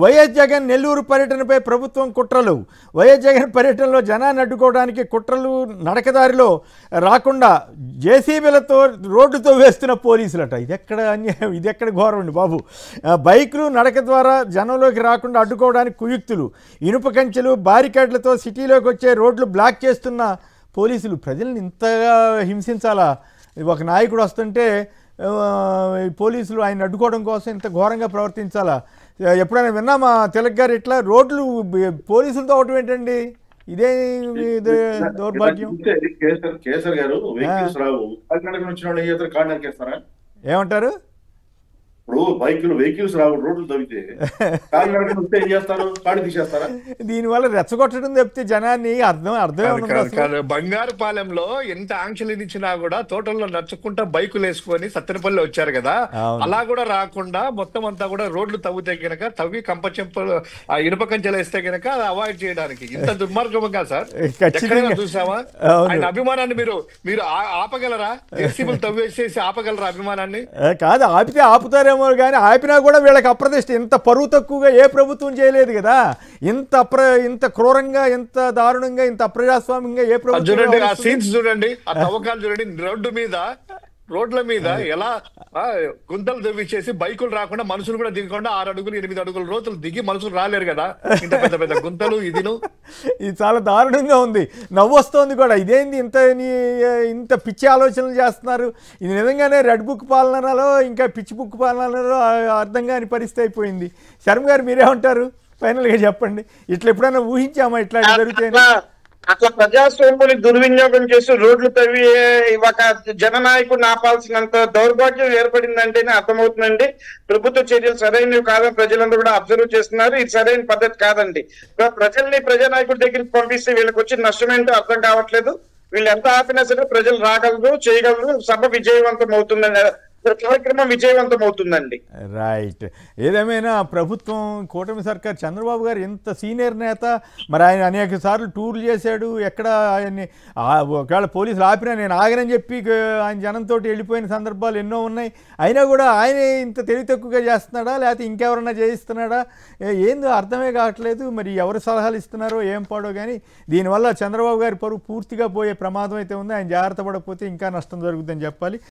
YS Jagan Nellore పర్యటనపై ప్రభుత్వం కుట్రలు. వైఎస్ జగన్ పర్యటనలో జనాన్ని అడ్డుకోవడానికి కుట్రలు. నడకదారిలో రాకుండా జేసీబీలతో రోడ్డుతో వేస్తున్న పోలీసులట. ఇదెక్కడ అన్యాయం, ఇదెక్కడ ఘోరం అండి బాబు. బైకులు నడక ద్వారా జనంలోకి రాకుండా అడ్డుకోవడానికి కుయుక్తులు. ఇనుప కంచెలు బారికేడ్లతో సిటీలోకి వచ్చే రోడ్లు బ్లాక్ చేస్తున్న పోలీసులు. ప్రజల్ని ఇంతగా హింసించాలా? ఒక నాయకుడు వస్తుంటే పోలీసులు ఆయన అడ్డుకోవడం కోసం ఇంత ఘోరంగా ప్రవర్తించాలా? ఎప్పుడైనా విన్నామా తిలక్ గారు ఇట్లా రోడ్లు పోలీసులతో అవటం ఏంటండి? ఇదే దౌర్భాగ్యం. కేసర్ గారు వెహికల్స్ రావు, కాలినడకన వచ్చిన వాళ్ళు ఏం చేస్తారు? కాళ్ళు నరికేస్తారా? ఏమంటారు? ఇప్పుడు వెహికల్స్ రావు, రోడ్లు తవ్వితే కాలినడకన వస్తే ఏం చేస్తారు? కాళ్ళు తీసేస్తారా? దీనివల్ల రెచ్చగొట్టడం తప్పితే జనాన్ని అర్థమే. బంగారుపాలెంలో ఎంత ఆంక్షలు విధించినా కూడా తోటల్లో నడుచుకుంటా బైకులు వేసుకొని సత్తెనపల్లి వచ్చారు కదా, అలా కూడా రాకుండా మొత్తం అంతా కూడా రోడ్లు తవ్వితే గనక తవ్వి కంపచెంపలు ఇనుప కంచెలు వేస్తే గనక అది అవాయిడ్ చేయడానికి ఇంత దుర్మార్గంగా సార్ ఎక్కడైనా చూసావా? ఆయన అభిమానాన్ని మీరు ఆపగలరా? జెసిబుల్ తవ్వేసేసి ఆపగలరా అభిమానాన్ని? కాదు, ఆపితే ఆపుతారేమో కానీ ఆపినా కూడా వీళ్ళకి అప్రతిష్ట. ఇంత పరువు తక్కువగా ఏ ప్రభుత్వం చేయలేదు కదా. ఇంత క్రూరంగా, ఇంత దారుణంగా, ఇంత అప్రజాస్వామ్యంగా ఏ ప్రభుత్వం చూడండి. ఆ సీన్స్ చూడండి, ఆ తవ్వకాలు చూడండి. రోడ్ల మీద ఎలా గుంతలు తవ్విచ్చేసి బైకులు రాకుండా మనుషులు కూడా దిగకుండా 6 అడుగులు 8 అడుగుల రోజులు దిగి మనుషులు రాలేరు కదా. ఇంత పెద్ద పెద్ద గుంతలు ఇది చాలా దారుణంగా ఉంది. నవ్వు వస్తుంది కూడా. ఇదేంది ఇంత పిచ్చి ఆలోచనలు చేస్తున్నారు? ఇది నిజంగానే రెడ్ బుక్ పాలనలో ఇంకా పిచ్చి బుక్ పాలనలో అర్థం కాని పరిస్థితి అయిపోయింది. శర్మ గారు మీరేమంటారు? ఫైనల్గా చెప్పండి. ఇట్లా ఎప్పుడైనా ఊహించామా ఇట్లా జరుగుతాయని? అట్లా ప్రజాస్వామ్యాన్ని దుర్వినియోగం చేసి రోడ్లు తవ్వి ఒక జననాయకుడిని ఆపాల్సినంత దౌర్భాగ్యం ఏర్పడిందంటేనే అర్థమవుతుందండి. ప్రభుత్వ చర్యలు సరైనవి కాదని ప్రజలందరూ కూడా అబ్జర్వ్ చేస్తున్నారు. ఇది సరైన పద్ధతి కాదండి. ప్రజల్ని ప్రజానాయకుడి దగ్గరికి పంపిస్తే వీళ్ళకి వచ్చిన నష్టం ఏంటో అర్థం కావట్లేదు. వీళ్ళు ఎంత ఆపినా సరే ప్రజలు రాగలరు, చేయగలరు. సభ విజయవంతం అవుతుందని, కార్యక్రమం విజయవంతం అవుతుందండి. రైట్. ఏదేమైనా ప్రభుత్వం, కూటమి సర్కార్, చంద్రబాబు గారు ఎంత సీనియర్ నేత, మరి ఆయన అనేక సార్లు టూర్లు చేశాడు. ఎక్కడ ఆయన్ని ఒకవేళ పోలీసులు ఆపినా నేను ఆగనని చెప్పి ఆయన జనంతో వెళ్ళిపోయిన సందర్భాలు ఎన్నో ఉన్నాయి. అయినా కూడా ఆయనే ఇంత తెలివి తక్కువగా చేస్తున్నాడా, లేకపోతే ఇంకెవరన్నా చేయిస్తున్నాడా? ఏందో అర్థమే కావట్లేదు. మరి ఎవరు సలహాలు ఇస్తున్నారో ఏం పాడో కానీ దీనివల్ల చంద్రబాబు గారి పరువు పూర్తిగా పోయే ప్రమాదం అయితే ఉంది. ఆయన జాగ్రత్త పడకపోతే ఇంకా నష్టం జరుగుతుందని చెప్పాలి.